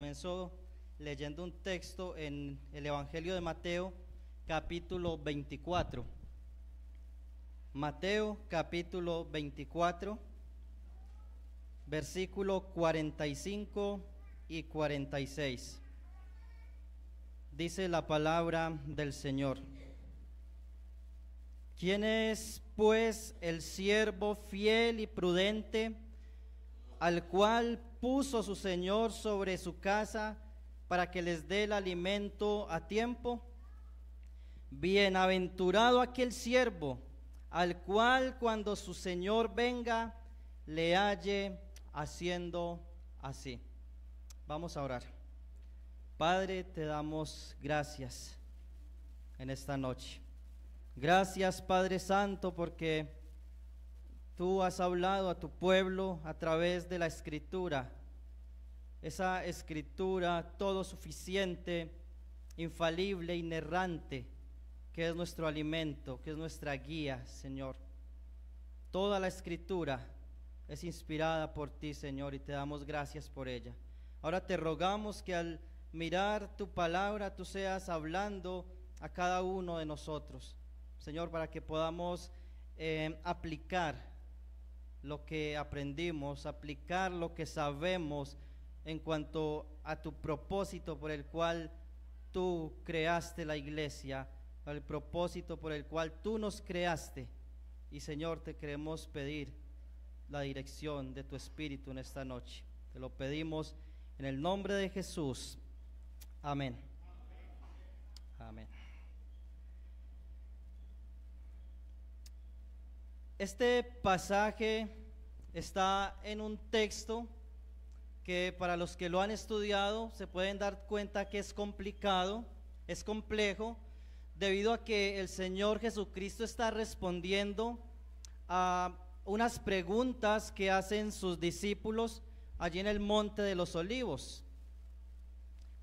comenzó leyendo un texto en el Evangelio de Mateo, capítulo 24. Mateo, capítulo 24, versículo 45 y 46. Dice la palabra del Señor: ¿Quién es, pues, el siervo fiel y prudente, al cual puso su Señor sobre su casa para que les dé el alimento a tiempo? Bienaventurado aquel siervo, al cual cuando su Señor venga, le halle haciendo así. Vamos a orar. Padre, te damos gracias en esta noche. Gracias, Padre Santo, porque tú has hablado a tu pueblo a través de la Escritura, esa Escritura todo suficiente, infalible, inerrante, que es nuestro alimento, que es nuestra guía, Señor. Toda la Escritura es inspirada por ti, Señor, y te damos gracias por ella. Ahora te rogamos que al mirar tu palabra, tú seas hablando a cada uno de nosotros, Señor, para que podamos aplicar lo que aprendimos, aplicar lo que sabemos en cuanto a tu propósito por el cual tú creaste la iglesia, el propósito por el cual tú nos creaste. Y Señor, te queremos pedir la dirección de tu Espíritu en esta noche. Te lo pedimos en el nombre de Jesús. Amén. Amén. Este pasaje está en un texto que para los que lo han estudiado se pueden dar cuenta que es complicado, es complejo, debido a que el Señor Jesucristo está respondiendo a unas preguntas que hacen sus discípulos allí en el Monte de los Olivos.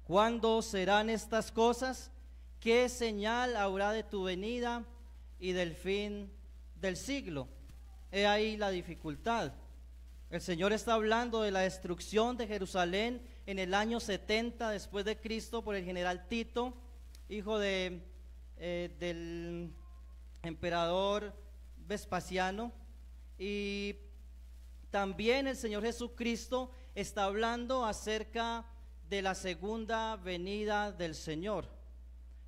¿Cuándo serán estas cosas? ¿Qué señal habrá de tu venida y del fin del siglo? He ahí la dificultad. El Señor está hablando de la destrucción de Jerusalén en el año 70 después de Cristo por el general Tito, hijo del emperador Vespasiano. Y también el Señor Jesucristo está hablando acerca de la segunda venida del Señor.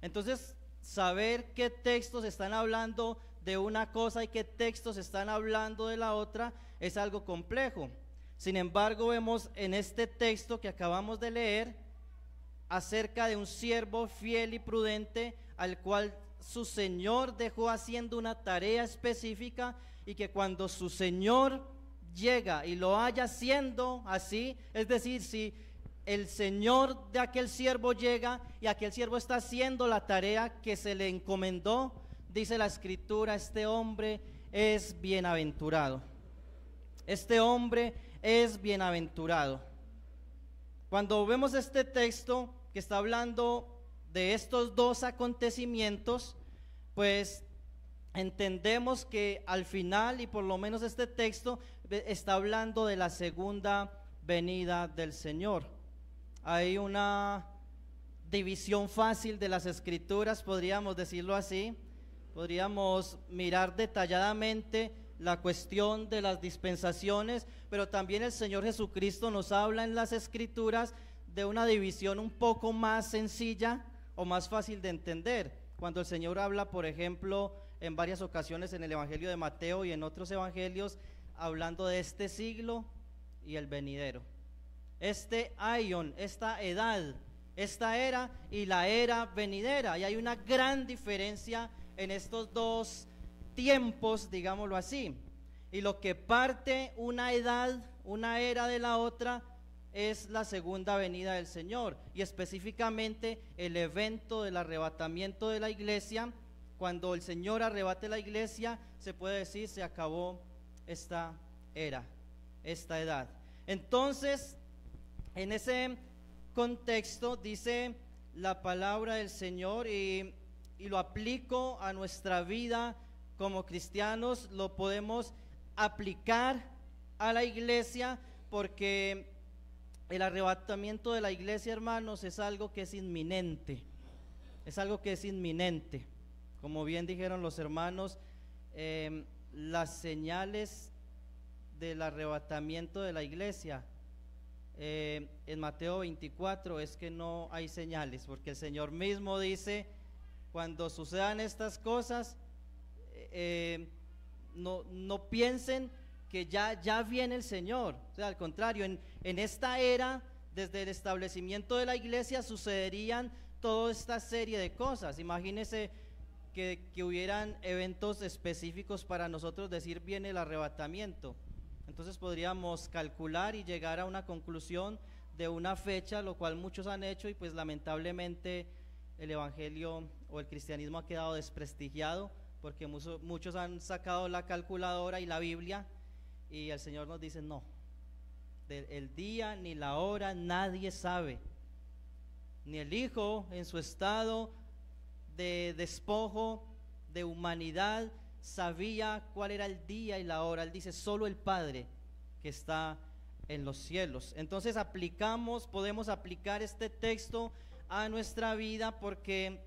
Entonces, saber qué textos están hablando de una cosa y qué textos están hablando de la otra es algo complejo. Sin embargo, vemos en este texto que acabamos de leer acerca de un siervo fiel y prudente al cual su Señor dejó haciendo una tarea específica, y que cuando su Señor llega y lo haya haciendo así, es decir, si el Señor de aquel siervo llega y aquel siervo está haciendo la tarea que se le encomendó, dice la Escritura, este hombre es bienaventurado. Este hombre es bienaventurado. Cuando vemos este texto que está hablando de estos dos acontecimientos, pues entendemos que al final, y por lo menos este texto está hablando de la segunda venida del Señor. Hay una división fácil de las Escrituras, podríamos decirlo así. Podríamos mirar detalladamente la cuestión de las dispensaciones, pero también el Señor Jesucristo nos habla en las Escrituras de una división un poco más sencilla o más fácil de entender. Cuando el Señor habla, por ejemplo, en varias ocasiones en el Evangelio de Mateo y en otros evangelios, hablando de este siglo y el venidero. Este aion, esta edad, esta era y la era venidera. Y hay una gran diferencia en estos dos tiempos, digámoslo así. Y lo que parte una edad, una era de la otra, es la segunda venida del Señor, y específicamente el evento del arrebatamiento de la iglesia. Cuando el Señor arrebate la iglesia, se puede decir, se acabó esta era, esta edad. Entonces, en ese contexto dice la palabra del Señor, y lo aplico a nuestra vida como cristianos, lo podemos aplicar a la iglesia, porque el arrebatamiento de la iglesia, hermanos, es algo que es inminente. Es algo que es inminente. Como bien dijeron los hermanos, las señales del arrebatamiento de la iglesia en Mateo 24 es que no hay señales, porque el Señor mismo dice: cuando sucedan estas cosas, no piensen que ya viene el Señor. O sea, al contrario, en esta era, desde el establecimiento de la iglesia, sucederían toda esta serie de cosas. Imagínense que hubieran eventos específicos para nosotros decir viene el arrebatamiento. Entonces podríamos calcular y llegar a una conclusión de una fecha, lo cual muchos han hecho, y pues lamentablemente el evangelio o el cristianismo ha quedado desprestigiado, porque muchos han sacado la calculadora y la Biblia, y el Señor nos dice: no, el día ni la hora nadie sabe, ni el Hijo en su estado de despojo, de humanidad, sabía cuál era el día y la hora. Él dice: solo el Padre que está en los cielos. Entonces podemos aplicar este texto a nuestra vida, porque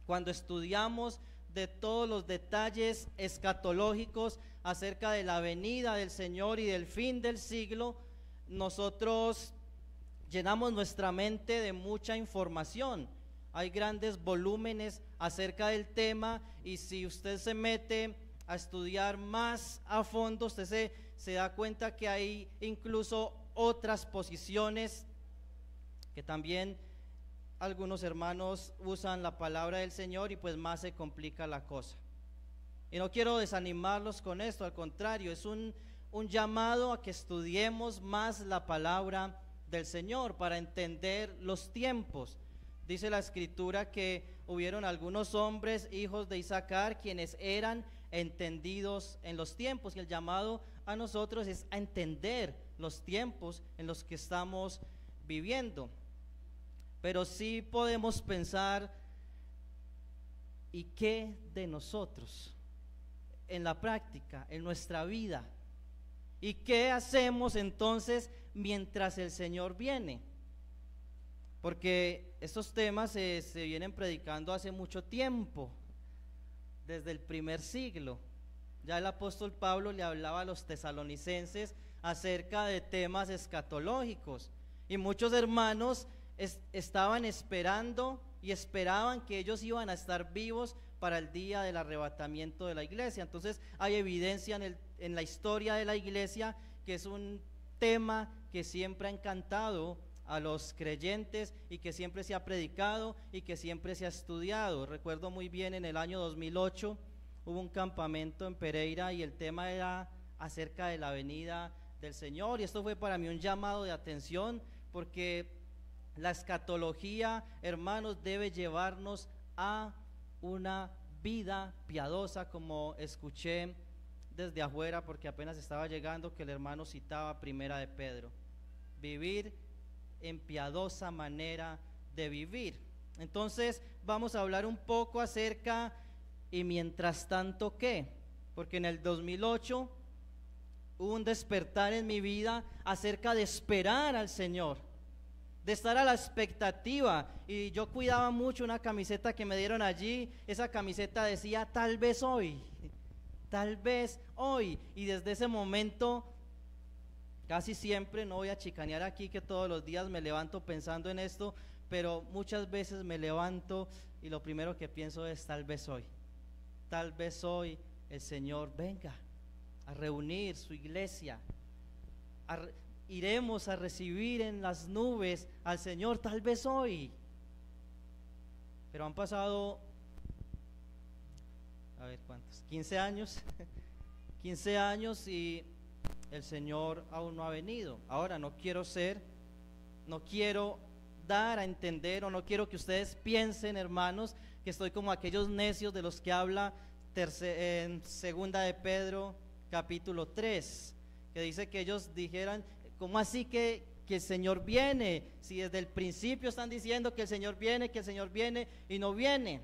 cuando estudiamos de todos los detalles escatológicos acerca de la venida del Señor y del fin del siglo, nosotros llenamos nuestra mente de mucha información. Hay grandes volúmenes acerca del tema, y si usted se mete a estudiar más a fondo, usted se da cuenta que hay incluso otras posiciones que también algunos hermanos usan la palabra del Señor, y pues más se complica la cosa. Y no quiero desanimarlos con esto, al contrario, es un llamado a que estudiemos más la palabra del Señor para entender los tiempos. Dice la Escritura que hubieron algunos hombres, hijos de Isaacar, quienes eran entendidos en los tiempos, y el llamado a nosotros es a entender los tiempos en los que estamos viviendo. Pero sí podemos pensar: ¿y qué de nosotros en la práctica, en nuestra vida? ¿Y qué hacemos entonces mientras el Señor viene? Porque estos temas se vienen predicando hace mucho tiempo, desde el primer siglo. Ya el apóstol Pablo le hablaba a los tesalonicenses acerca de temas escatológicos, y muchos hermanos estaban esperando y esperaban que ellos iban a estar vivos para el día del arrebatamiento de la iglesia. Entonces hay evidencia en la historia de la iglesia que es un tema que siempre ha encantado a los creyentes, y que siempre se ha predicado y que siempre se ha estudiado. Recuerdo muy bien, en el año 2008 hubo un campamento en Pereira, y el tema era acerca de la venida del Señor, y esto fue para mí un llamado de atención, porque la escatología, hermanos, debe llevarnos a una vida piadosa, como escuché desde afuera, porque apenas estaba llegando, que el hermano citaba Primera de Pedro: vivir en piadosa manera de vivir. Entonces vamos a hablar un poco acerca, y mientras tanto, ¿qué? Porque en el 2008 hubo un despertar en mi vida acerca de esperar al Señor, de estar a la expectativa. Y yo cuidaba mucho una camiseta que me dieron allí. Esa camiseta decía: tal vez hoy, tal vez hoy. Y desde ese momento, casi siempre, no voy a chicanear aquí que todos los días me levanto pensando en esto, pero muchas veces me levanto y lo primero que pienso es: tal vez hoy el Señor venga a reunir su iglesia, iremos a recibir en las nubes al Señor, tal vez hoy. Pero han pasado, a ver cuántos, 15 años 15 años, y el Señor aún no ha venido. Ahora, no quiero dar a entender, o no quiero que ustedes piensen, hermanos, que estoy como aquellos necios de los que habla en Segunda de Pedro capítulo 3, que dice que ellos dijeran: ¿cómo así que el Señor viene? Si desde el principio están diciendo que el Señor viene y no viene.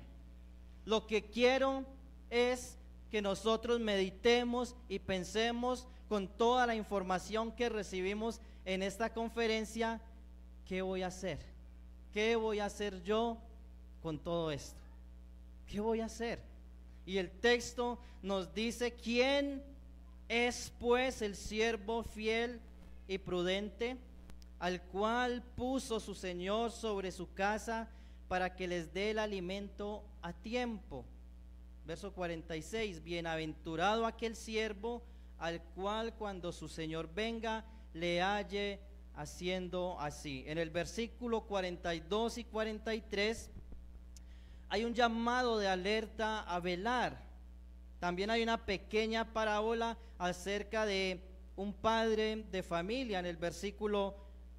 Lo que quiero es que nosotros meditemos y pensemos con toda la información que recibimos en esta conferencia, ¿qué voy a hacer? ¿Qué voy a hacer yo con todo esto? ¿Qué voy a hacer? Y el texto nos dice: ¿quién es pues el siervo fiel y prudente, al cual puso su Señor sobre su casa para que les dé el alimento a tiempo? Verso 46: bienaventurado aquel siervo al cual cuando su Señor venga le halle haciendo así. En el versículo 42 y 43 hay un llamado de alerta a velar. También hay una pequeña parábola acerca de un padre de familia en el versículo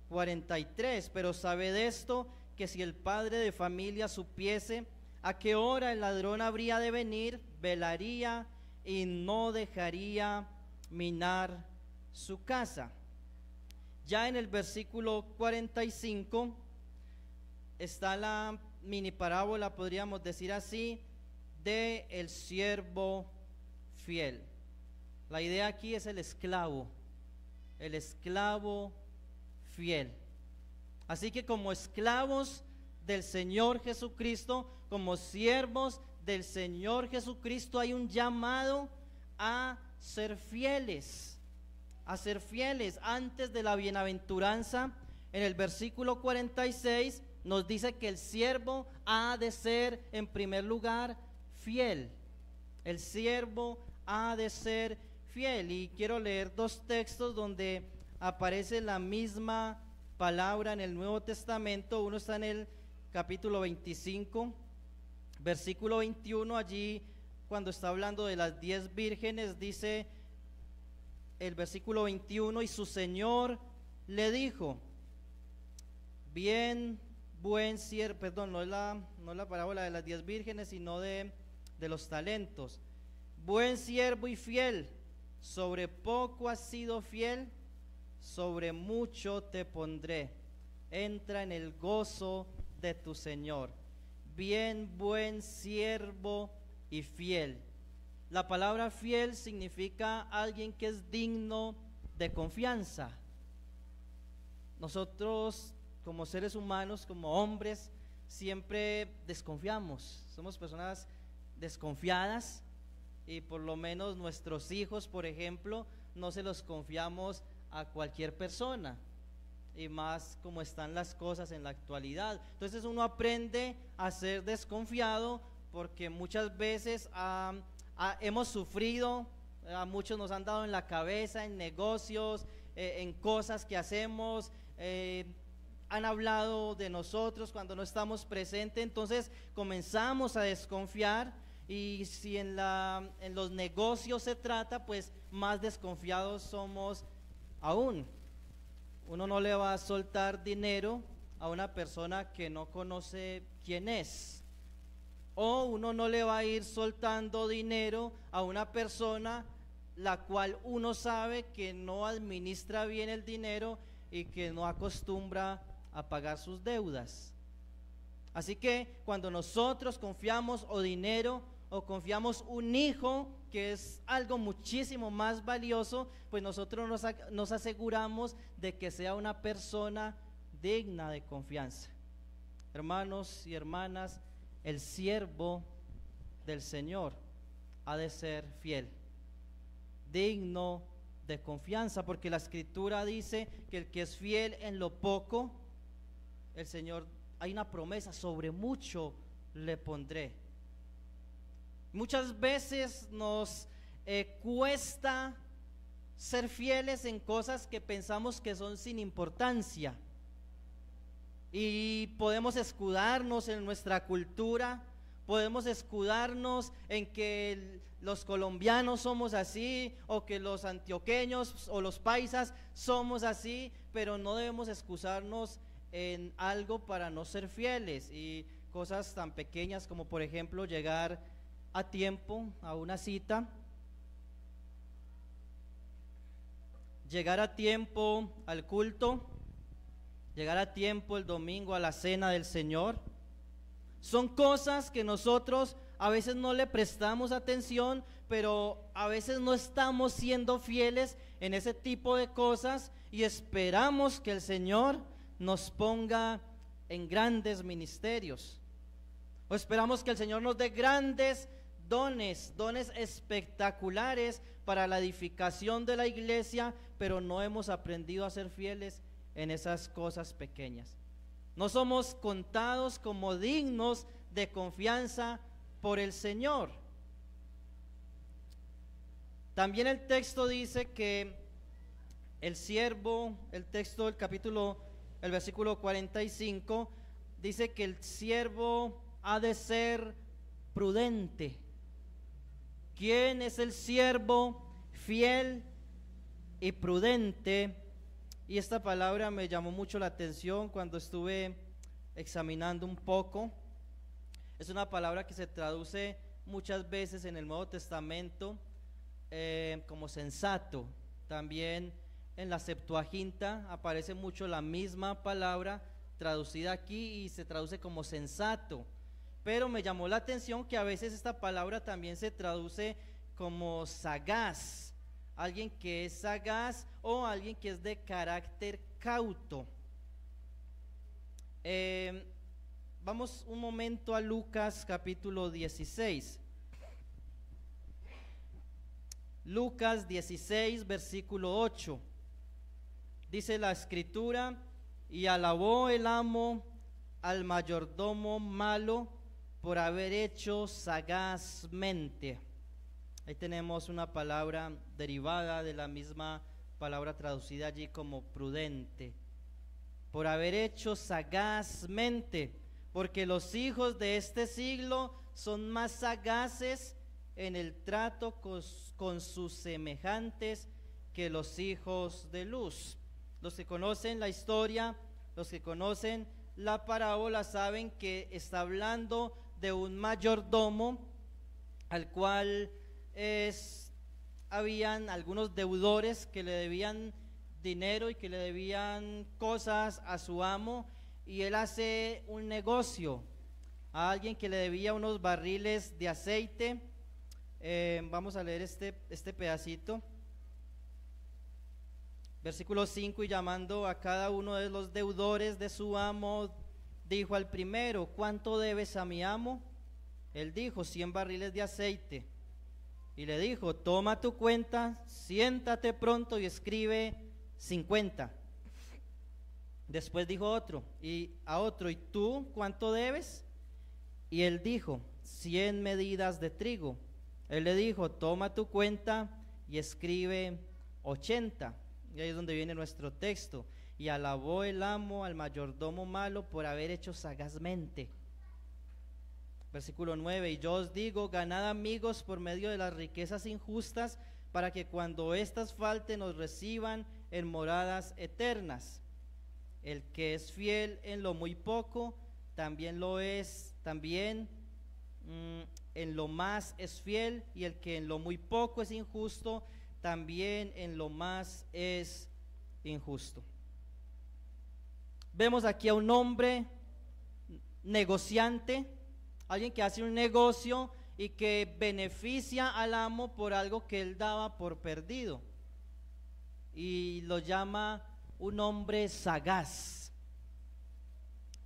43. Pero sabed esto, que si el padre de familia supiese a qué hora el ladrón habría de venir, velaría y no dejaría minar su casa. Ya en el versículo 45 está la mini parábola, podríamos decir así, de el siervo fiel. La idea aquí es el esclavo fiel. Así que como esclavos del Señor Jesucristo, como siervos del Señor Jesucristo, hay un llamado a ser fieles, Antes de la bienaventuranza, en el versículo 46 nos dice que el siervo ha de ser en primer lugar fiel. El siervo ha de ser fiel. Y quiero leer dos textos donde aparece la misma palabra en el Nuevo Testamento. Uno está en el capítulo 25, versículo 21. Allí, cuando está hablando de las 10 vírgenes, dice el versículo 21: y su Señor le dijo, buen siervo, perdón, no es la parábola de las 10 vírgenes, sino de los talentos. Buen siervo y fiel, sobre poco has sido fiel, sobre mucho te pondré, entra en el gozo de tu Señor. Buen siervo y fiel. La palabra fiel significa alguien que es digno de confianza. Nosotros, como seres humanos, como hombres, siempre desconfiamos. Somos personas desconfiadas, y por lo menos nuestros hijos, por ejemplo, no se los confiamos a cualquier persona, y más como están las cosas en la actualidad. Entonces uno aprende a ser desconfiado, porque muchas veces hemos sufrido, a muchos nos han dado en la cabeza, en negocios, en cosas que hacemos, han hablado de nosotros cuando no estamos presentes. Entonces comenzamos a desconfiar, y si en los negocios se trata, pues más desconfiados somos aún. Uno no le va a soltar dinero a una persona que no conoce quién es, o uno no le va a ir soltando dinero a una persona la cual uno sabe que no administra bien el dinero y que no acostumbra a pagar sus deudas. Así que cuando nosotros confiamos o dinero o confiamos un hijo, que es algo muchísimo más valioso, pues nosotros nos aseguramos de que sea una persona digna de confianza. Hermanos y hermanas, el siervo del Señor ha de ser fiel, digno de confianza, porque la Escritura dice que el que es fiel en lo poco, el Señor, hay una promesa, sobre mucho le pondré. Muchas veces nos cuesta ser fieles en cosas que pensamos que son sin importancia, y podemos escudarnos en nuestra cultura, podemos escudarnos en que los colombianos somos así, o que los antioqueños o los paisas somos así, pero no debemos excusarnos en algo para no ser fieles. Y cosas tan pequeñas como, por ejemplo, llegar a tiempo a una cita, llegar a tiempo al culto, llegar a tiempo el domingo a la cena del Señor. Son cosas que nosotros a veces no le prestamos atención, pero a veces no estamos siendo fieles en ese tipo de cosas y esperamos que el Señor nos ponga en grandes ministerios. O esperamos que el Señor nos dé grandes dones espectaculares para la edificación de la iglesia, pero no hemos aprendido a ser fieles en esas cosas pequeñas. No somos contados como dignos de confianza por el Señor. También el texto dice que el siervo, el texto del capítulo, el versículo 45, dice que el siervo ha de ser prudente. ¿Quién es el siervo fiel y prudente? Y esta palabra me llamó mucho la atención cuando estuve examinando un poco. Es una palabra que se traduce muchas veces en el Nuevo Testamento como sensato. También en la Septuaginta aparece mucho la misma palabra traducida aquí y se traduce como sensato. Pero me llamó la atención que a veces esta palabra también se traduce como sagaz, alguien que es sagaz o alguien que es de carácter cauto. Vamos un momento a Lucas capítulo 16. Lucas 16 versículo 8. Dice la escritura: y alabó el amo al mayordomo malo por haber hecho sagazmente. Ahí tenemos una palabra derivada de la misma palabra traducida allí como prudente. Por haber hecho sagazmente, porque los hijos de este siglo son más sagaces en el trato con sus semejantes que los hijos de luz. Los que conocen la historia, los que conocen la parábola saben que está hablando de un mayordomo al cual habían algunos deudores que le debían dinero y que le debían cosas a su amo, y él hace un negocio a alguien que le debía unos barriles de aceite. Vamos a leer este pedacito. Versículo 5: y llamando a cada uno de los deudores de su amo, dijo al primero: ¿cuánto debes a mi amo? Él dijo: 100 barriles de aceite. Y le dijo: toma tu cuenta, siéntate pronto y escribe 50. Después dijo otro y a otro: ¿y tú cuánto debes? Y él dijo: 100 medidas de trigo. Él le dijo: toma tu cuenta y escribe 80. Y ahí es donde viene nuestro texto: y alabó el amo al mayordomo malo por haber hecho sagazmente. Versículo 9: y yo os digo, ganad amigos por medio de las riquezas injustas, para que cuando éstas falten os reciban en moradas eternas. El que es fiel en lo muy poco, también en lo más es fiel, y el que en lo muy poco es injusto, también en lo más es injusto. Vemos aquí a un hombre negociante, alguien que hace un negocio y que beneficia al amo por algo que él daba por perdido, y lo llama un hombre sagaz.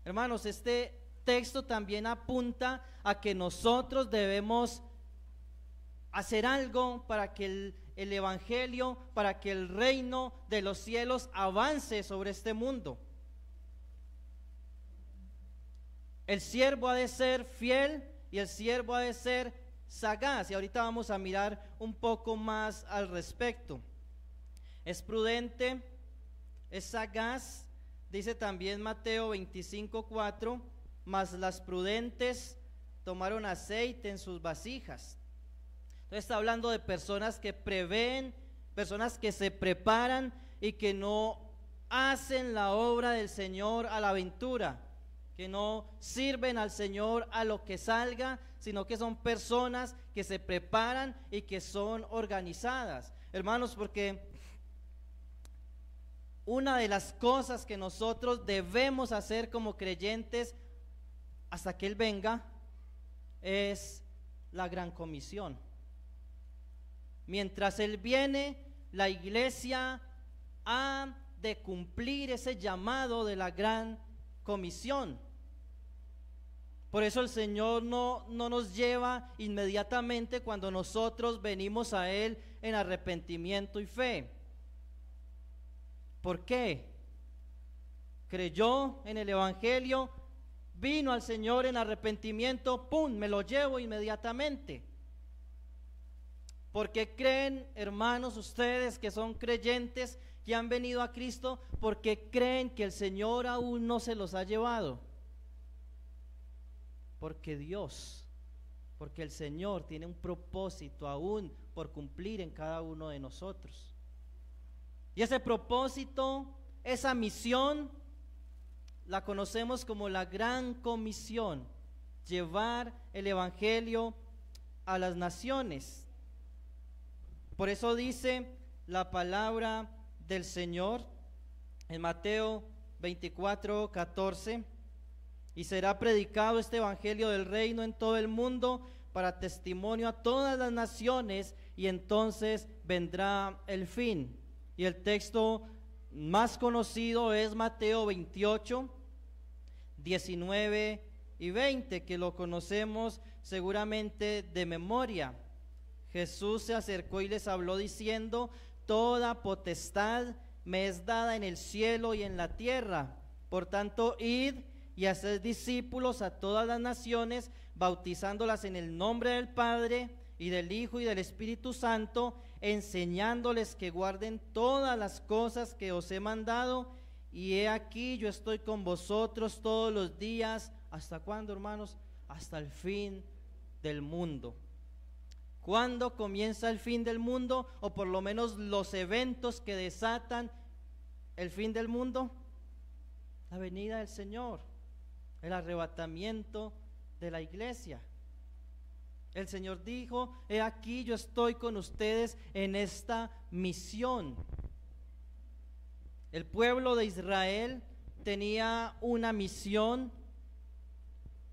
Hermanos, este texto también apunta a que nosotros debemos hacer algo para que el evangelio, para que el reino de los cielos avance sobre este mundo. El siervo ha de ser fiel y el siervo ha de ser sagaz, y ahorita vamos a mirar un poco más al respecto. Es prudente, es sagaz. Dice también Mateo 25:4: mas las prudentes tomaron aceite en sus vasijas. Entonces está hablando de personas que prevén, personas que se preparan y que no hacen la obra del Señor a la aventura, que no sirven al Señor a lo que salga, sino que son personas que se preparan y que son organizadas. Hermanos, porque una de las cosas que nosotros debemos hacer como creyentes hasta que Él venga es la gran comisión. Mientras Él viene, la iglesia ha de cumplir ese llamado de la gran comisión. Por eso el Señor no nos lleva inmediatamente cuando nosotros venimos a Él en arrepentimiento y fe. ¿Por qué? Creyó en el Evangelio, vino al Señor en arrepentimiento, ¡pum!, me lo llevo inmediatamente. ¿Por qué creen, hermanos, ustedes que son creyentes, que han venido a Cristo? Porque creen que el Señor aún no se los ha llevado. Porque el Señor tiene un propósito aún por cumplir en cada uno de nosotros. Y ese propósito, esa misión, la conocemos como la gran comisión: llevar el Evangelio a las naciones. Por eso dice la palabra del Señor en Mateo 24:14: y será predicado este evangelio del reino en todo el mundo para testimonio a todas las naciones, y entonces vendrá el fin. Y el texto más conocido es Mateo 28, 19 y 20, que lo conocemos seguramente de memoria. Jesús se acercó y les habló diciendo: toda potestad me es dada en el cielo y en la tierra. Por tanto, id y haced discípulos a todas las naciones, bautizándolas en el nombre del Padre y del Hijo y del Espíritu Santo, enseñándoles que guarden todas las cosas que os he mandado, y he aquí yo estoy con vosotros todos los días. ¿Hasta cuándo, hermanos? Hasta el fin del mundo. ¿Cuándo comienza el fin del mundo? O por lo menos los eventos que desatan el fin del mundo. La venida del Señor, el arrebatamiento de la iglesia. El Señor dijo: he aquí yo estoy con ustedes en esta misión. El pueblo de Israel tenía una misión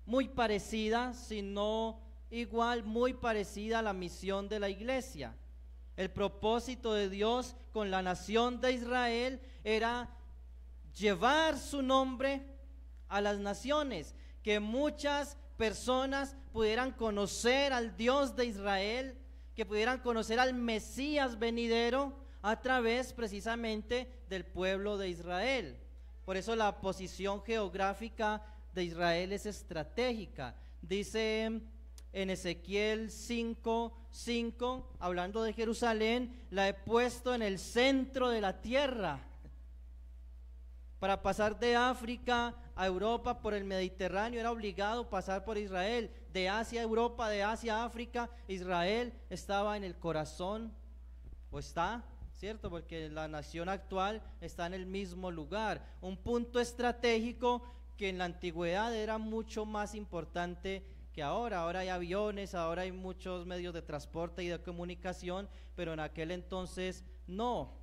muy parecida, si no igual, muy parecida a la misión de la iglesia. El propósito de Dios con la nación de Israel era llevar su nombre a las naciones, que muchas personas pudieran conocer al Dios de Israel, que pudieran conocer al Mesías venidero a través precisamente del pueblo de Israel. Por eso la posición geográfica de Israel es estratégica. Dice en Ezequiel 5:5, hablando de Jerusalén: la he puesto en el centro de la tierra. Para pasar de África a Europa por el Mediterráneo era obligado pasar por Israel. De Asia a Europa, de Asia a África, Israel estaba en el corazón, o está, ¿cierto? Porque la nación actual está en el mismo lugar. Un punto estratégico que en la antigüedad era mucho más importante que ahora. Ahora hay aviones, ahora hay muchos medios de transporte y de comunicación, pero en aquel entonces no.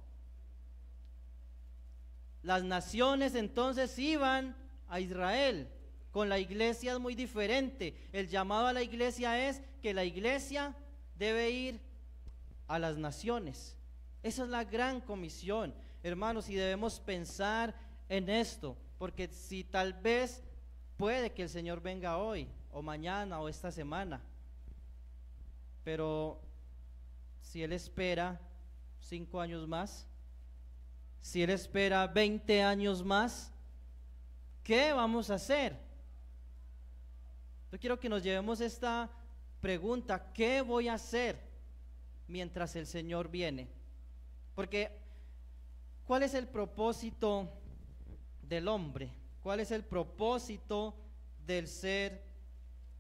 Las naciones entonces iban a Israel. Con la iglesia es muy diferente. El llamado a la iglesia es que la iglesia debe ir a las naciones. Esa es la gran comisión, hermanos, y debemos pensar en esto, porque si tal vez puede que el Señor venga hoy, o mañana, o esta semana, pero si Él espera 5 años más, si Él espera 20 años más, ¿qué vamos a hacer? Yo quiero que nos llevemos esta pregunta: ¿qué voy a hacer mientras el Señor viene? Porque ¿cuál es el propósito del hombre? ¿Cuál es el propósito del ser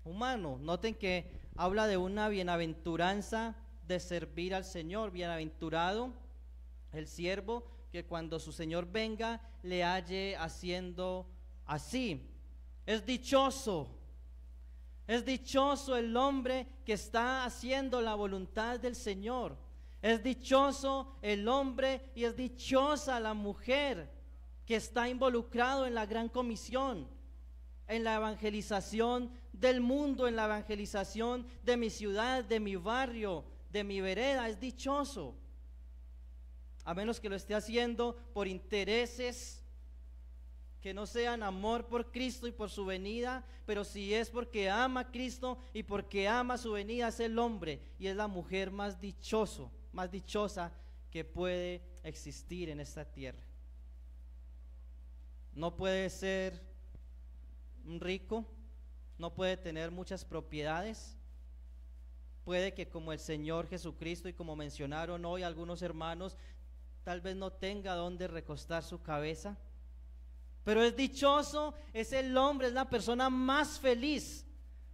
humano? Noten que habla de una bienaventuranza de servir al Señor. Bienaventurado el siervo que cuando su Señor venga le halle haciendo así. Es dichoso el hombre que está haciendo la voluntad del Señor. Es dichoso el hombre y es dichosa la mujer que está involucrado en la gran comisión, en la evangelización del mundo, en la evangelización de mi ciudad, de mi barrio, de mi vereda. Es dichoso. a menos que lo esté haciendo por intereses que no sean amor por Cristo y por su venida, pero si es porque ama a Cristo y porque ama su venida, es el hombre y es la mujer más dichosa que puede existir en esta tierra. No puede ser un rico, no puede tener muchas propiedades, puede que como el Señor Jesucristo y como mencionaron hoy algunos hermanos, tal vez no tenga donde recostar su cabeza, pero es dichoso, es el hombre, es la persona más feliz,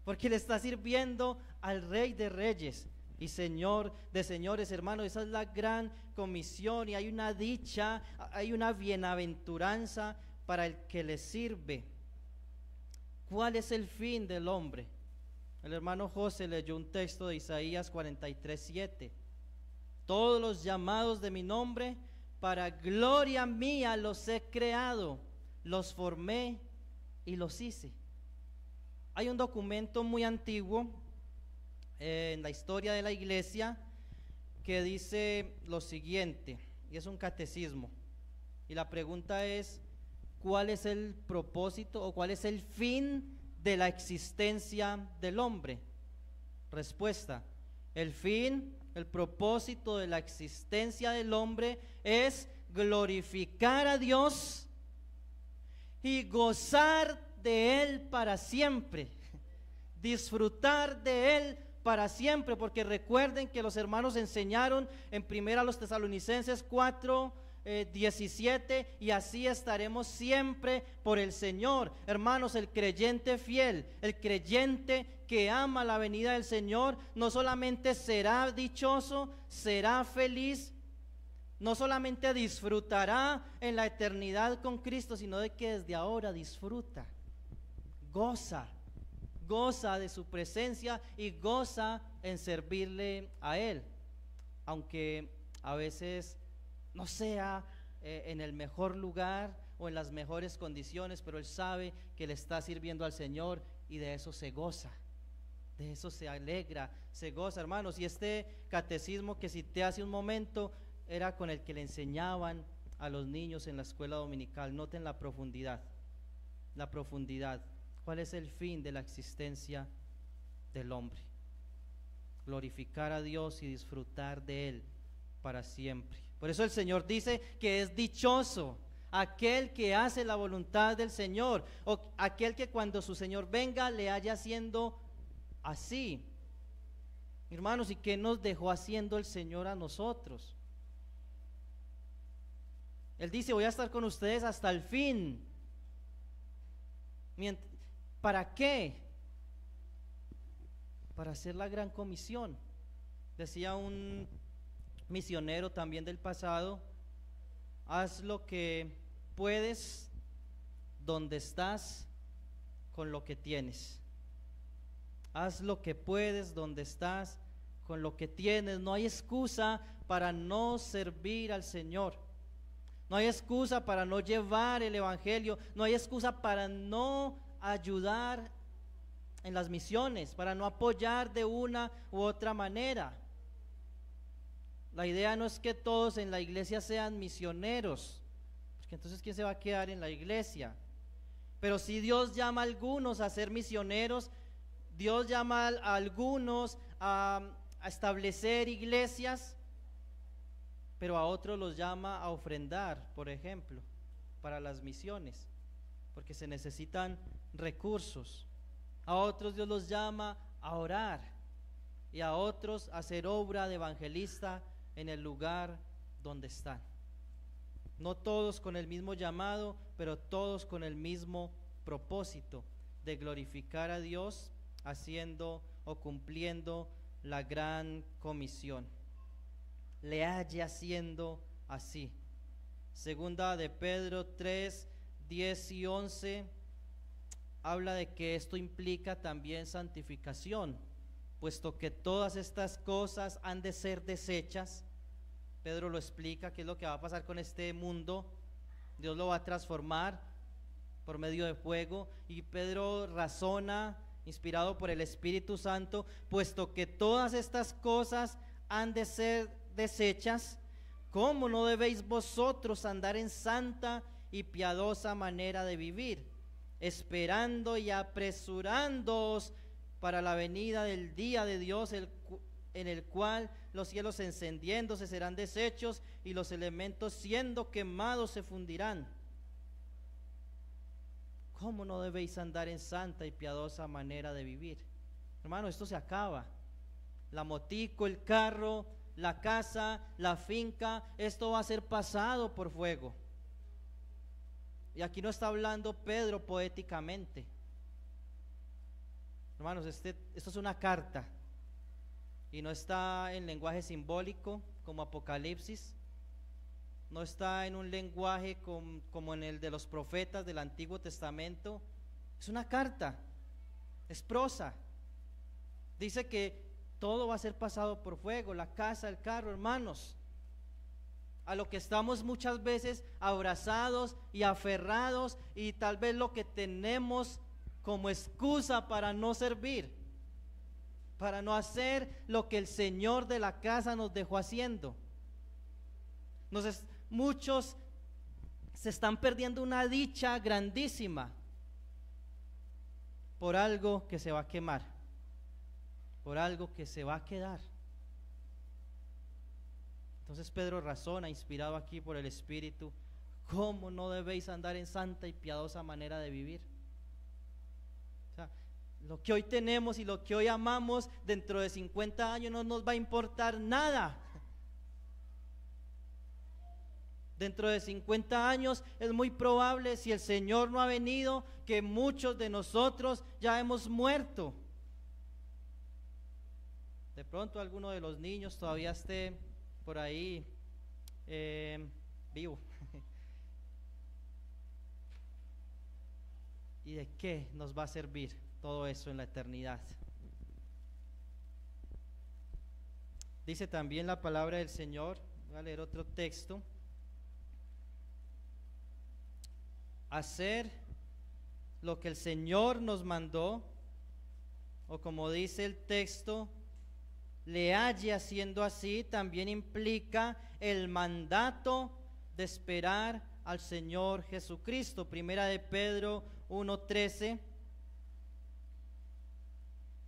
porque le está sirviendo al Rey de Reyes y Señor de señores, hermanos. Esa es la gran comisión y hay una dicha, hay una bienaventuranza para el que le sirve. ¿Cuál es el fin del hombre? El hermano José leyó un texto de Isaías 43:7. Todos los llamados de mi nombre, para gloria mía los he creado, los formé y los hice. Hay un documento muy antiguo en la historia de la iglesia que dice lo siguiente, y es un catecismo, y la pregunta es: ¿cuál es el propósito o cuál es el fin de la existencia del hombre? Respuesta: el fin, el propósito de la existencia del hombre es glorificar a Dios y gozar de Él para siempre, disfrutar de Él para siempre, porque recuerden que los hermanos enseñaron en primera los Tesalonicenses 4:17, y así estaremos siempre por el Señor. Hermanos, el creyente fiel, el creyente que ama la venida del Señor, no solamente será dichoso, será feliz, no solamente disfrutará en la eternidad con Cristo, sino de que desde ahora disfruta, goza de su presencia y goza en servirle a Él, aunque a veces no sea en el mejor lugar o en las mejores condiciones, pero él sabe que le está sirviendo al Señor y de eso se goza, de eso se alegra, se goza, hermanos. Y este catecismo que cité hace un momento era con el que le enseñaban a los niños en la escuela dominical. Noten la profundidad. ¿Cuál es el fin de la existencia del hombre? Glorificar a Dios y disfrutar de Él para siempre. Por eso el Señor dice que es dichoso aquel que hace la voluntad del Señor, o aquel que cuando su Señor venga le haya haciendo así. Hermanos, ¿y qué nos dejó haciendo el Señor a nosotros? Él dice: voy a estar con ustedes hasta el fin. ¿Para qué? Para hacer la gran comisión. Decía un misionero también del pasado: haz lo que puedes donde estás con lo que tienes. Haz lo que puedes donde estás con lo que tienes. No hay excusa para no servir al Señor. No hay excusa para no llevar el evangelio. No hay excusa para no ayudar en las misiones, para no apoyar de una u otra manera. La idea no es que todos en la iglesia sean misioneros, porque entonces ¿quién se va a quedar en la iglesia? Pero si Dios llama a algunos a ser misioneros, Dios llama a algunos a establecer iglesias, pero a otros los llama a ofrendar, por ejemplo, para las misiones, porque se necesitan recursos. A otros Dios los llama a orar, y a otros a hacer obra de evangelista en el lugar donde están. No todos con el mismo llamado, pero todos con el mismo propósito de glorificar a Dios, haciendo o cumpliendo la gran comisión. Le haya haciendo así. Segunda de Pedro 3:10-11 habla de que esto implica también santificación, puesto que todas estas cosas han de ser deshechas. Pedro lo explica, qué es lo que va a pasar con este mundo. Dios lo va a transformar por medio de fuego, y Pedro razona, inspirado por el Espíritu Santo, puesto que todas estas cosas han de ser deshechas, ¿cómo no debéis vosotros andar en santa y piadosa manera de vivir, esperando y apresurándoos para la venida del día de Dios, en el cual los cielos encendiéndose serán deshechos y los elementos siendo quemados se fundirán? ¿Cómo no debéis andar en santa y piadosa manera de vivir? Hermano, esto se acaba. La motico, el carro, la casa, la finca, esto va a ser pasado por fuego. Y aquí no está hablando Pedro poéticamente. Hermanos, esto es una carta y no está en lenguaje simbólico como Apocalipsis, no está en un lenguaje como en el de los profetas del Antiguo Testamento. Es una carta, es prosa. Dice que todo va a ser pasado por fuego, la casa, el carro, hermanos. A lo que estamos muchas veces abrazados y aferrados, y tal vez lo que tenemos como excusa para no servir, para no hacer lo que el Señor de la casa nos dejó haciendo. Muchos se están perdiendo una dicha grandísima por algo que se va a quemar, por algo que se va a quedar. Entonces Pedro razona, inspirado aquí por el Espíritu, ¿cómo no debéis andar en santa y piadosa manera de vivir? O sea, lo que hoy tenemos y lo que hoy amamos, dentro de 50 años no nos va a importar nada. Dentro de 50 años es muy probable, si el Señor no ha venido, que muchos de nosotros ya hemos muerto. De pronto alguno de los niños todavía esté por ahí vivo. ¿Y de qué nos va a servir todo eso en la eternidad? Dice también la palabra del Señor, voy a leer otro texto: hacer lo que el Señor nos mandó, o como dice el texto, le halle haciendo así, también implica el mandato de esperar al Señor Jesucristo. Primera de Pedro 1:13: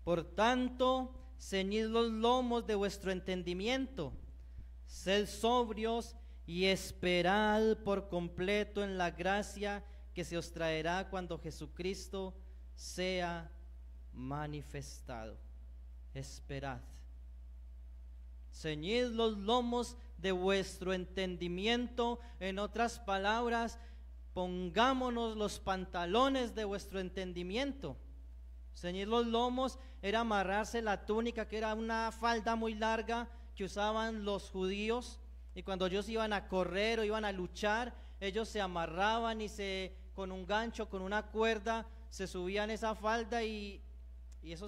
por tanto, ceñid los lomos de vuestro entendimiento, sed sobrios y esperad por completo en la gracia que se os traerá cuando Jesucristo sea manifestado. Esperad. Ceñid los lomos de vuestro entendimiento. En otras palabras, pongámonos los pantalones de vuestro entendimiento. Ceñir los lomos era amarrarse la túnica, que era una falda muy larga que usaban los judíos, y cuando ellos iban a correr o iban a luchar, ellos se amarraban y con un gancho, con una cuerda, se subían esa falda, y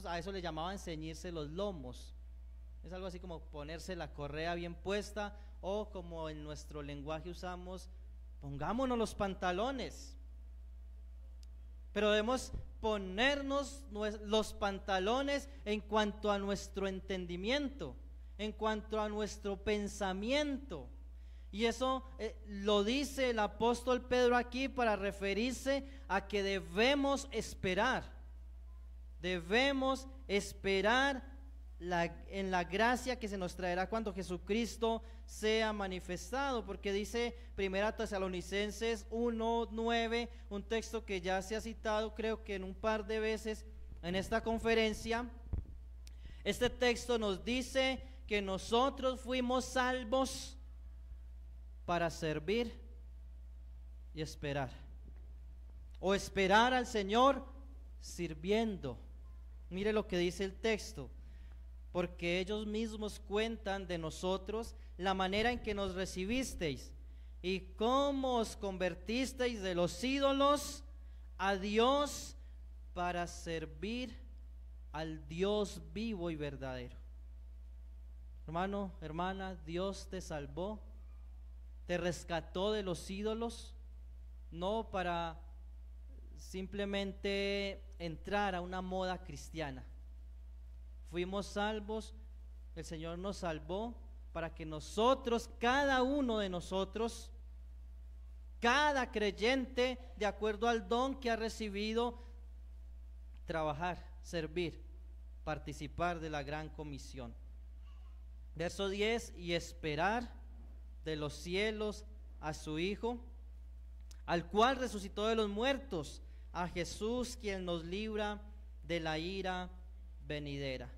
a eso le llamaban ceñirse los lomos. Es algo así como ponerse la correa bien puesta, o como en nuestro lenguaje usamos, pongámonos los pantalones. Pero debemos ponernos los pantalones en cuanto a nuestro entendimiento, en cuanto a nuestro pensamiento. Y eso lo dice el apóstol Pedro aquí para referirse a que debemos esperar en la gracia que se nos traerá cuando Jesucristo sea manifestado, porque dice Primera Tesalonicenses 1:9, un texto que ya se ha citado creo que en un par de veces en esta conferencia. Este texto nos dice que nosotros fuimos salvos para servir y esperar, o esperar al Señor sirviendo. Mire lo que dice el texto: porque ellos mismos cuentan de nosotros la manera en que nos recibisteis y cómo os convertisteis de los ídolos a Dios para servir al Dios vivo y verdadero. Hermano, hermana, Dios te salvó, te rescató de los ídolos, no para simplemente entrar a una moda cristiana. Fuimos salvos, el Señor nos salvó para que nosotros, cada uno de nosotros, cada creyente, de acuerdo al don que ha recibido, trabajar, servir, participar de la gran comisión. Verso 10, y esperar de los cielos a su Hijo, al cual resucitó de los muertos, a Jesús, quien nos libra de la ira venidera.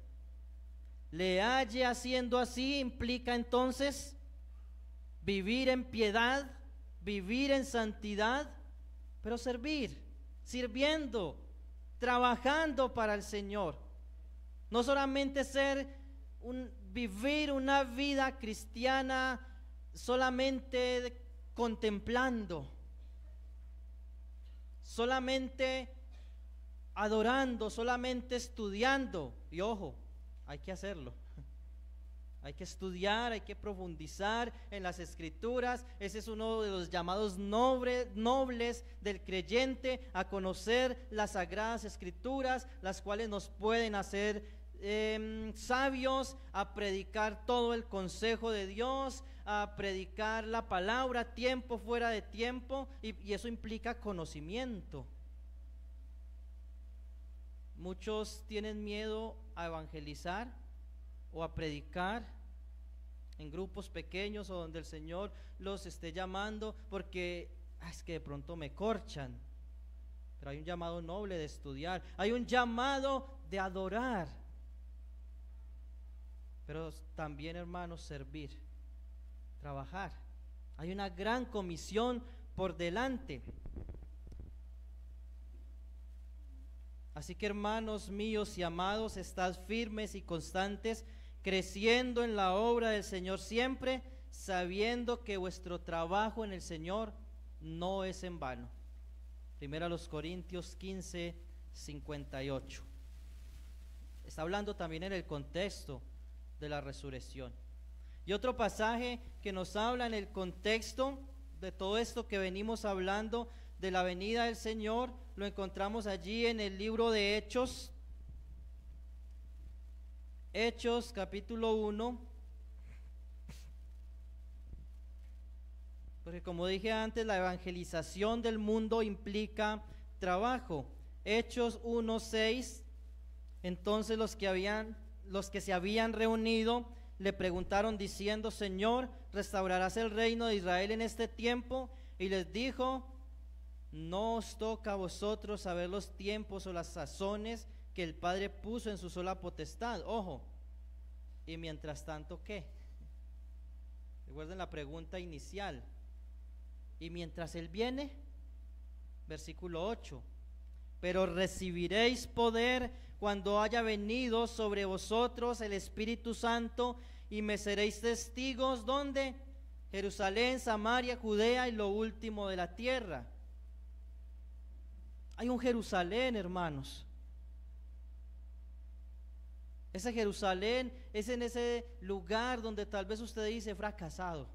Le halle haciendo así implica entonces vivir en piedad, vivir en santidad, pero servir, sirviendo, trabajando para el Señor. No solamente vivir una vida cristiana solamente contemplando, solamente adorando, solamente estudiando. Y ojo, hay que hacerlo. Hay que estudiar, hay que profundizar en las Escrituras. Ese es uno de los llamados nobles del creyente, a conocer las Sagradas Escrituras, las cuales nos pueden hacer sabios, a predicar todo el consejo de Dios, a predicar la palabra a tiempo, fuera de tiempo, y eso implica conocimiento. Muchos tienen miedo a evangelizar o a predicar en grupos pequeños o donde el Señor los esté llamando, porque es que de pronto me corchan. Pero hay un llamado noble de estudiar, hay un llamado de adorar, pero también, hermanos, servir, trabajar. Hay una gran comisión por delante. Así que, hermanos míos y amados, estad firmes y constantes, creciendo en la obra del Señor siempre, sabiendo que vuestro trabajo en el Señor no es en vano. Primera a los Corintios 15, 58. Está hablando también en el contexto de la resurrección. Y otro pasaje que nos habla en el contexto de todo esto que venimos hablando de la venida del Señor, lo encontramos allí en el libro de Hechos. Hechos capítulo 1. Porque como dije antes, la evangelización del mundo implica trabajo. Hechos 1:6. Entonces los que se habían reunido le preguntaron diciendo: Señor, ¿restaurarás el reino de Israel en este tiempo? Y les dijo: no os toca a vosotros saber los tiempos o las sazones que el Padre puso en su sola potestad. Ojo, y mientras tanto, ¿qué? Recuerden la pregunta inicial. Y mientras Él viene, versículo 8, pero recibiréis poder cuando haya venido sobre vosotros el Espíritu Santo, y me seréis testigos, ¿dónde? Jerusalén, Samaria, Judea y lo último de la tierra. Hay un Jerusalén, hermanos. Ese Jerusalén es en ese lugar donde tal vez usted dice fracasado.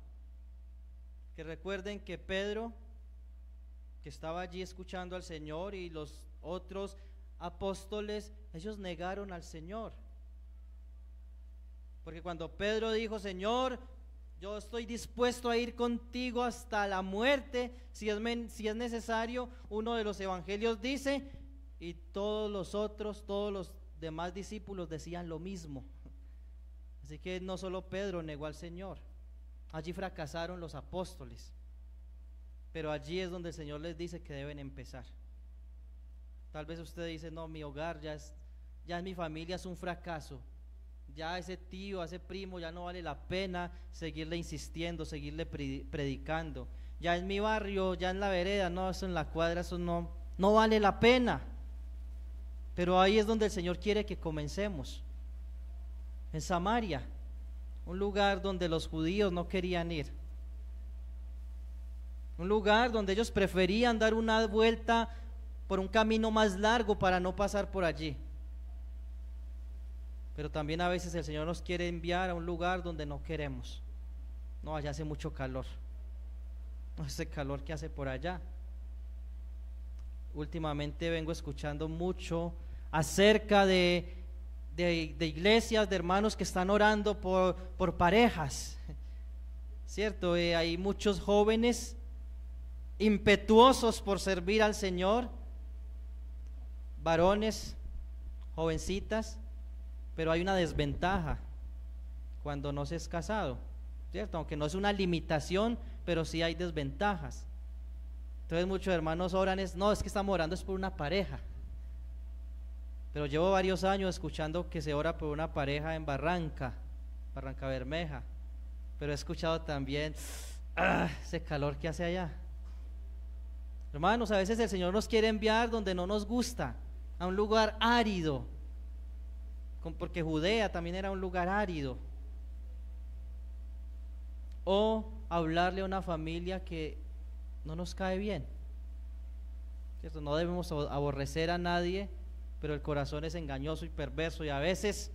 Que recuerden que Pedro, que estaba allí escuchando al Señor, y los otros apóstoles, ellos negaron al Señor. Porque cuando Pedro dijo: Señor, yo estoy dispuesto a ir contigo hasta la muerte, si es necesario, uno de los evangelios dice, y todos los demás discípulos decían lo mismo. Así que no solo Pedro negó al Señor, allí fracasaron los apóstoles, pero allí es donde el Señor les dice que deben empezar. Tal vez usted dice: no, mi hogar ya en mi familia es un fracaso, ya ese tío, ese primo, ya no vale la pena seguirle insistiendo, seguirle predicando. Ya en mi barrio, ya en la vereda, no, eso en la cuadra, eso no vale la pena. Pero ahí es donde el Señor quiere que comencemos. En Samaria, un lugar donde los judíos no querían ir. Un lugar donde ellos preferían dar una vuelta por un camino más largo para no pasar por allí. Pero también a veces el Señor nos quiere enviar a un lugar donde no queremos. No, allá hace mucho calor. No, ese calor que hace por allá. Últimamente vengo escuchando mucho acerca de de iglesias, de hermanos que están orando por parejas, ¿cierto? Hay muchos jóvenes impetuosos por servir al Señor, varones, jovencitas, pero hay una desventaja cuando no se es casado, ¿cierto? Aunque no es una limitación, pero sí hay desventajas. Entonces muchos hermanos oran, no, es que estamos orando es por una pareja. Pero llevo varios años escuchando que se ora por una pareja en Barranca Bermeja, pero he escuchado también ese calor que hace allá. Hermanos, a veces el Señor nos quiere enviar donde no nos gusta, a un lugar árido, porque Judea también era un lugar árido, o hablarle a una familia que no nos cae bien, ¿cierto? No debemos aborrecer a nadie, pero el corazón es engañoso y perverso, y a veces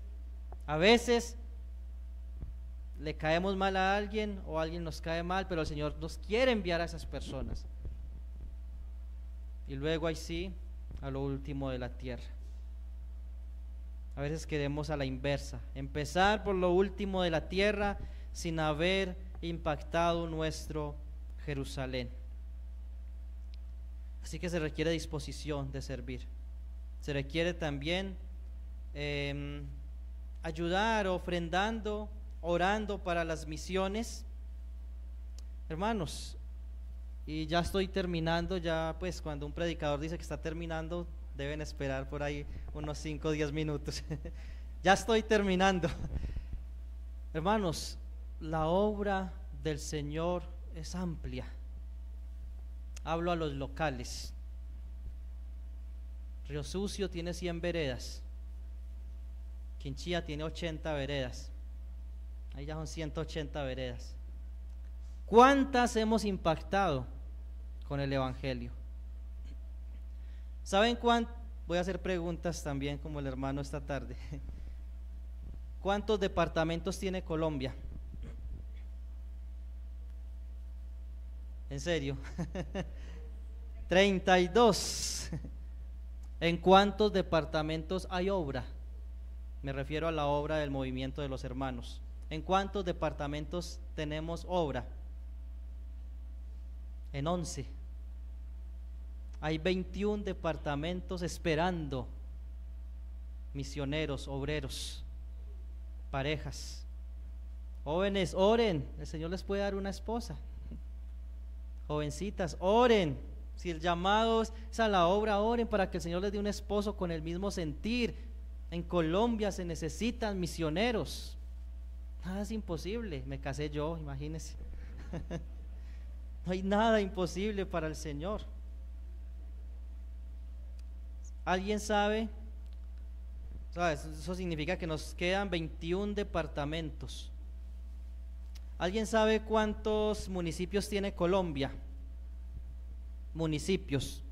le caemos mal a alguien o alguien nos cae mal, pero el Señor nos quiere enviar a esas personas. Y luego ahí sí, a lo último de la tierra. A veces queremos a la inversa, empezar por lo último de la tierra sin haber impactado nuestro Jerusalén. Así que se requiere disposición de servir. Se requiere también ayudar, ofrendando, orando para las misiones. Hermanos, y ya estoy terminando, ya pues cuando un predicador dice que está terminando, deben esperar por ahí unos 5 o 10 minutos. Ya estoy terminando. Hermanos, la obra del Señor es amplia. Hablo a los locales. Río Sucio tiene 100 veredas, Quinchía tiene 80 veredas, ahí ya son 180 veredas. ¿Cuántas hemos impactado con el Evangelio? ¿Saben cuánto? Voy a hacer preguntas también como el hermano esta tarde. ¿Cuántos departamentos tiene Colombia? ¿En serio? 32. ¿En cuántos departamentos hay obra? Me refiero a la obra del movimiento de los hermanos. ¿En cuántos departamentos tenemos obra? En 11. Hay 21 departamentos esperando misioneros, obreros, parejas. Jóvenes, oren, el Señor les puede dar una esposa. Jovencitas, oren. Si el llamado es a la obra, oren para que el Señor les dé un esposo con el mismo sentir. En Colombia se necesitan misioneros. Nada es imposible. Me casé yo, imagínense. No hay nada imposible para el Señor. ¿Alguien sabe? ¿Sabes? Eso significa que nos quedan 21 departamentos. ¿Alguien sabe cuántos municipios tiene Colombia? Municipios.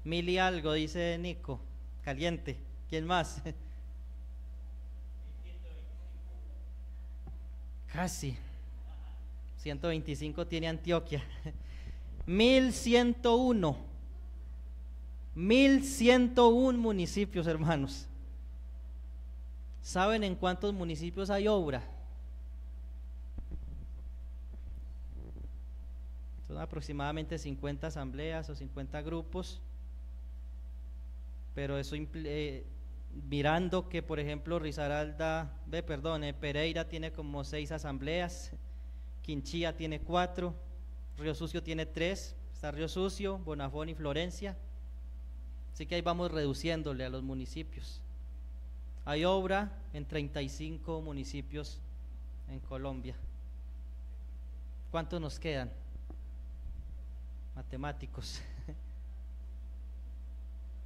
1000 y algo, dice Nico. Caliente. ¿Quién más? Casi. 125 tiene Antioquia. 1101. 1101 municipios, hermanos. ¿Saben en cuántos municipios hay obra? Son aproximadamente 50 asambleas o 50 grupos, pero eso mirando que por ejemplo Pereira tiene como 6 asambleas, Quinchía tiene 4, Río Sucio tiene 3, está Río Sucio, Bonafón y Florencia, así que ahí vamos reduciéndole a los municipios. Hay obra en 35 municipios en Colombia. ¿Cuántos nos quedan? Matemáticos.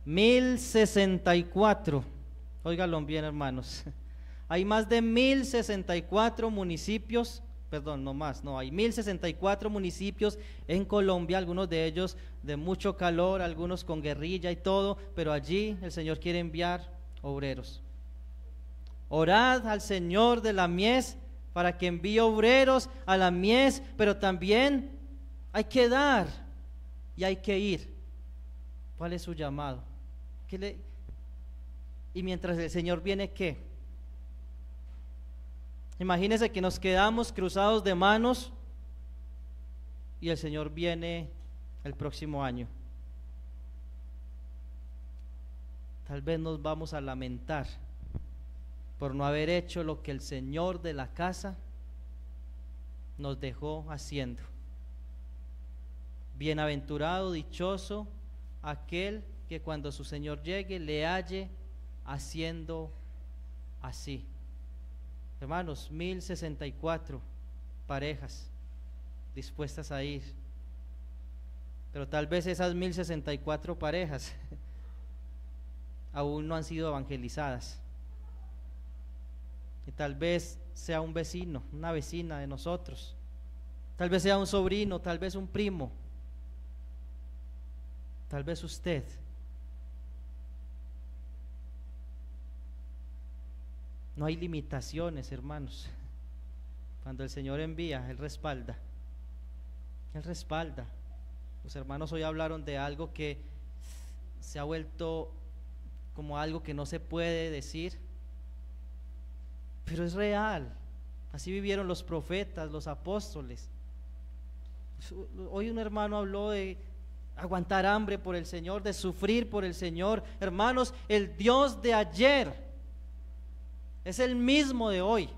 1064. Óiganlo bien, hermanos. Hay más de 1064 municipios, perdón, no más, no, hay 1064 municipios en Colombia, algunos de ellos de mucho calor, algunos con guerrilla y todo, pero allí el Señor quiere enviar obreros. Orad al Señor de la mies para que envíe obreros a la mies, pero también hay que dar y hay que ir. ¿Cuál es su llamado? Y mientras el Señor viene, ¿qué? Imagínense que nos quedamos cruzados de manos y el Señor viene el próximo año. Tal vez nos vamos a lamentar por no haber hecho lo que el Señor de la casa nos dejó haciendo. Bienaventurado, dichoso aquel que cuando su Señor llegue le halle haciendo así. Hermanos, 1064 parejas dispuestas a ir, pero tal vez esas 1064 parejas aún no han sido evangelizadas, y tal vez sea un vecino, una vecina de nosotros, tal vez sea un sobrino, tal vez un primo, tal vez usted. No hay limitaciones, hermanos. Cuando el Señor envía, Él respalda. Él respalda. Los hermanos hoy hablaron de algo que se ha vuelto como algo que no se puede decir, pero es real. Así vivieron los profetas, los apóstoles. Hoy un hermano habló de aguantar hambre por el Señor, de sufrir por el Señor. Hermanos, el Dios de ayer es el mismo de hoy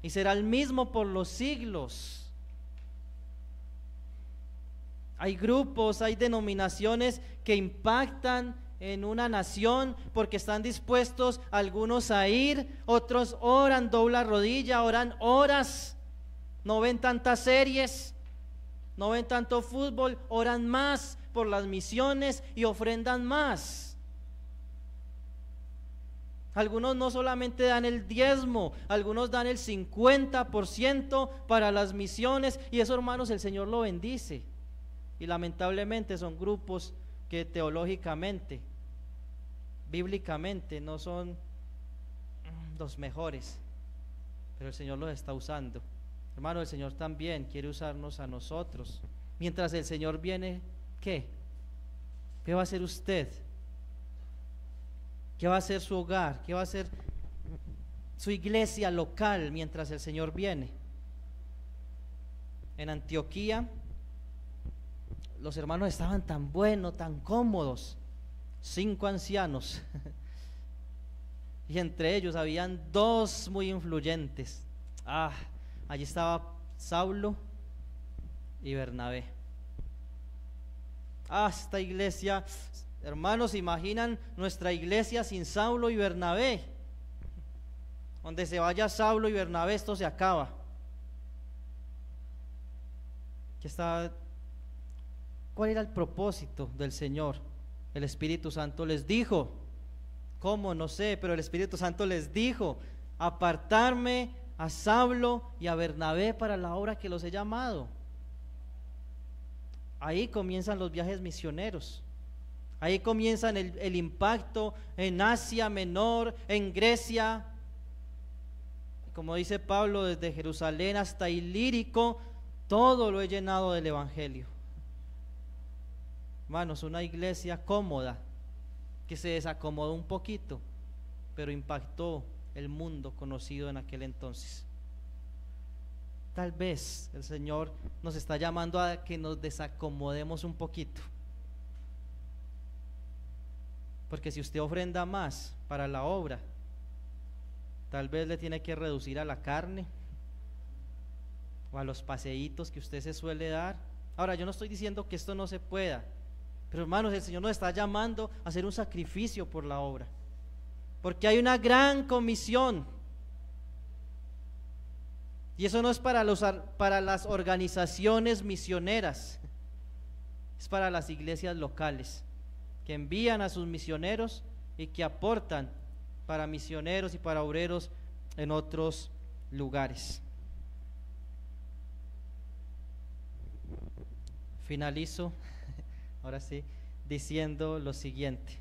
y será el mismo por los siglos. Hay grupos, hay denominaciones que impactan en una nación porque están dispuestos algunos a ir, otros oran, doblan rodilla, oran horas, no ven tantas series, no ven tanto fútbol, oran más por las misiones y ofrendan más. Algunos no solamente dan el diezmo, algunos dan el 50% para las misiones, y eso, hermanos, el Señor lo bendice. Y lamentablemente son grupos que teológicamente, bíblicamente no son los mejores, pero el Señor los está usando. Hermano, el Señor también quiere usarnos a nosotros. Mientras el Señor viene, ¿qué? ¿Qué va a hacer usted? ¿Qué va a hacer su hogar? ¿Qué va a hacer su iglesia local mientras el Señor viene? En Antioquía, los hermanos estaban tan buenos, tan cómodos, 5 ancianos, y entre ellos habían 2 muy influyentes. Allí estaba Saulo y Bernabé. Esta iglesia, hermanos, ¿se imaginan nuestra iglesia sin Saulo y Bernabé? Donde se vaya Saulo y Bernabé, esto se acaba. ¿Cuál era el propósito del Señor? El Espíritu Santo les dijo, ¿cómo? No sé, pero el Espíritu Santo les dijo: apartarme a Saulo y a Bernabé para la obra que los he llamado. Ahí comienzan los viajes misioneros. Ahí comienzan el impacto en Asia Menor, en Grecia. Como dice Pablo, desde Jerusalén hasta Ilírico, todo lo he llenado del Evangelio. Hermanos, una iglesia cómoda, que se desacomodó un poquito, pero impactó el mundo conocido en aquel entonces. Tal vez el Señor nos está llamando a que nos desacomodemos un poquito, porque si usted ofrenda más para la obra, tal vez le tiene que reducir a la carne o a los paseitos que usted se suele dar. Ahora, yo no estoy diciendo que esto no se pueda, pero hermanos, el Señor nos está llamando a hacer un sacrificio por la obra, porque hay una gran comisión, y eso no es para las organizaciones misioneras, es para las iglesias locales que envían a sus misioneros y que aportan para misioneros y para obreros en otros lugares. Finalizo ahora sí diciendo lo siguiente: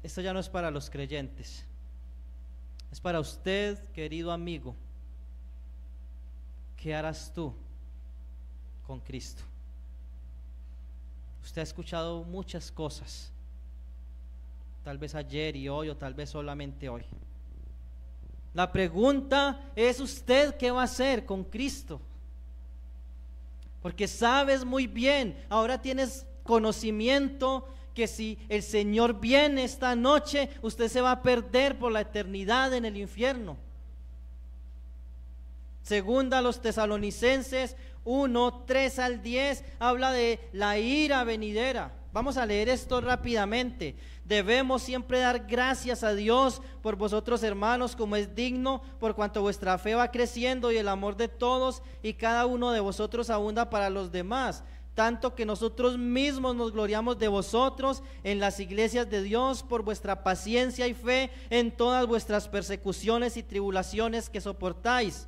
esto ya no es para los creyentes, es para usted, querido amigo. ¿Qué harás tú con Cristo? Usted ha escuchado muchas cosas, tal vez ayer y hoy, o tal vez solamente hoy. La pregunta es: ¿usted qué va a hacer con Cristo? Porque sabes muy bien, ahora tienes conocimiento que si el Señor viene esta noche, usted se va a perder por la eternidad en el infierno. Segunda a los Tesalonicenses 1, 3 al 10 habla de la ira venidera. Vamos a leer esto rápidamente. Debemos siempre dar gracias a Dios por vosotros, hermanos, como es digno, por cuanto vuestra fe va creciendo y el amor de todos y cada uno de vosotros abunda para los demás, tanto que nosotros mismos nos gloriamos de vosotros en las iglesias de Dios por vuestra paciencia y fe en todas vuestras persecuciones y tribulaciones que soportáis.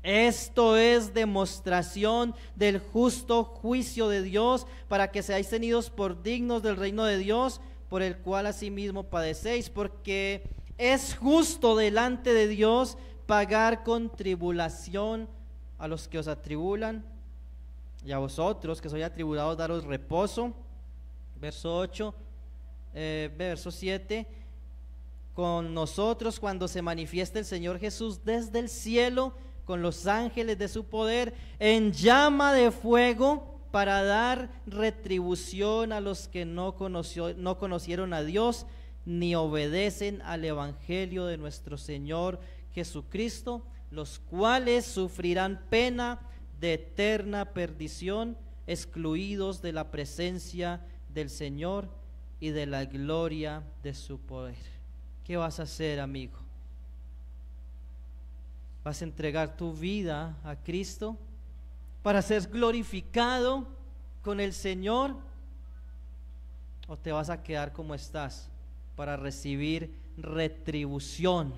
Esto es demostración del justo juicio de Dios, para que seáis tenidos por dignos del reino de Dios, por el cual asimismo padecéis, porque es justo delante de Dios pagar con tribulación a los que os atribulan, y a vosotros que sois atribulados daros reposo. Verso 8, verso 7, con nosotros cuando se manifieste el Señor Jesús desde el cielo, con los ángeles de su poder, en llama de fuego, para dar retribución a los que no conocieron a Dios, ni obedecen al evangelio de nuestro Señor Jesucristo, los cuales sufrirán pena de eterna perdición, excluidos de la presencia del Señor y de la gloria de su poder. ¿Qué vas a hacer, amigo? ¿Vas a entregar tu vida a Cristo para ser glorificado con el Señor? ¿O te vas a quedar como estás para recibir retribución